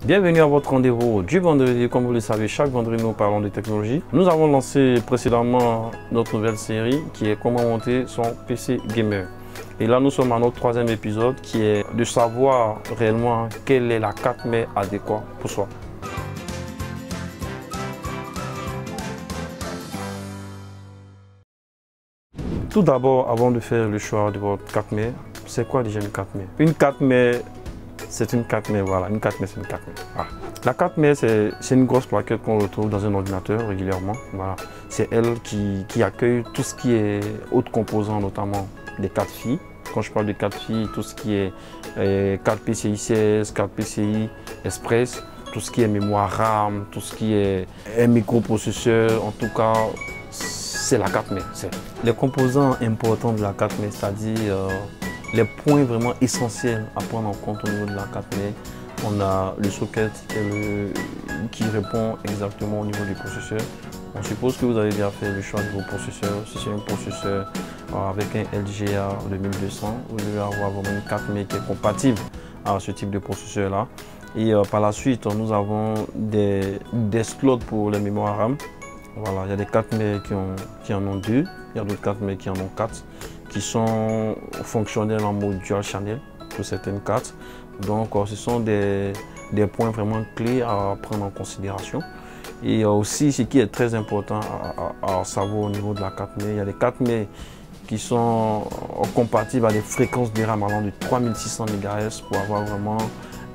Bienvenue à votre rendez-vous du vendredi. Comme vous le savez, chaque vendredi nous parlons de technologie. Nous avons lancé précédemment notre nouvelle série qui est comment monter son PC gamer. Et là nous sommes à notre troisième épisode qui est de savoir réellement quelle est la carte mère adéquate pour soi. Tout d'abord, avant de faire le choix de votre carte mère, c'est quoi déjà une carte mère? Une carte mère, c'est une carte mère, voilà. Une carte mère, c'est une carte mère. Voilà. La carte mère, c'est une grosse plaquette qu'on retrouve dans un ordinateur régulièrement. Voilà. C'est elle qui accueille tout ce qui est autres composants, notamment des cartes filles. Quand je parle de cartes filles, tout ce qui est carte PCI 16, carte PCI Express, tout ce qui est mémoire RAM, tout ce qui est un microprocesseur, en tout cas, c'est la carte mère. Les composants importants de la carte mère, c'est-à-dire les points vraiment essentiels à prendre en compte au niveau de la carte mère. On a le socket qui répond exactement au niveau du processeur. On suppose que vous avez bien fait le choix de vos processeurs. Si c'est un processeur avec un LGA 2200, vous devez avoir vraiment une carte mère qui est compatible à ce type de processeur-là. Et par la suite, nous avons des slots pour les mémoires RAM. Voilà, il y a des cartes mères qui en ont 2, il y a d'autres cartes mères qui en ont 4, qui sont fonctionnelles en mode dual channel pour certaines cartes. Donc ce sont des points vraiment clés à prendre en considération. Et aussi, ce qui est très important à savoir au niveau de la carte mère, il y a des cartes mères qui sont compatibles à des fréquences de RAM allant de 3600 MHz pour avoir vraiment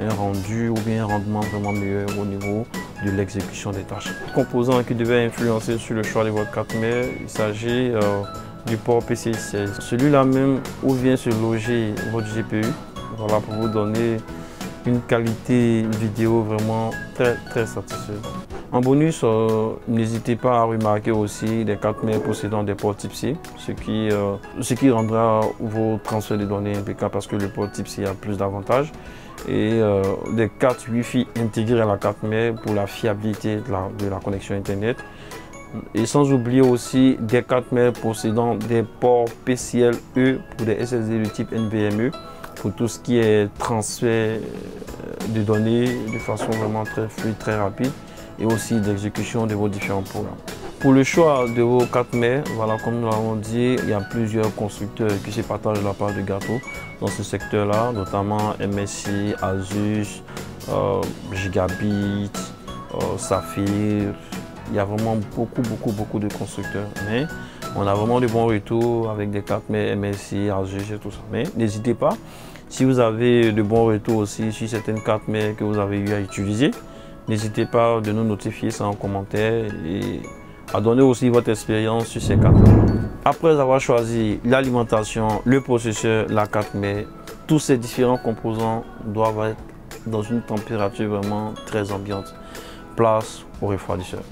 un rendu ou bien un rendement vraiment meilleur au niveau de l'exécution des tâches. Le composant qui devait influencer sur le choix de votre carte mère, il s'agit du port PCI 16. Celui-là même où vient se loger votre GPU, voilà, pour vous donner une qualité vidéo vraiment très satisfaisante. En bonus, n'hésitez pas à remarquer aussi des cartes mères possédant des ports Type C, ce qui rendra vos transferts de données impeccables parce que le port Type C a plus d'avantages. Et des cartes Wi-Fi intégrées à la carte mère pour la fiabilité de la connexion Internet. Et sans oublier aussi des cartes mères possédant des ports PCIe pour des SSD de type NVMe pour tout ce qui est transfert de données de façon vraiment très fluide, très rapide et aussi d'exécution de vos différents programmes. Pour le choix de vos cartes mères, voilà, comme nous l'avons dit, il y a plusieurs constructeurs qui se partagent la part du gâteau dans ce secteur-là, notamment MSI, Asus, Gigabit, Saphir. Il y a vraiment beaucoup de constructeurs. Mais on a vraiment de bons retours avec des cartes mères MSI, Asus et tout ça. Mais n'hésitez pas, si vous avez de bons retours aussi sur certaines cartes mères que vous avez eu à utiliser, n'hésitez pas de nous notifier ça en commentaire et à donner aussi votre expérience sur ces cartes. Après avoir choisi l'alimentation, le processeur, la carte mère, tous ces différents composants doivent être dans une température vraiment très ambiante. Place au refroidisseur.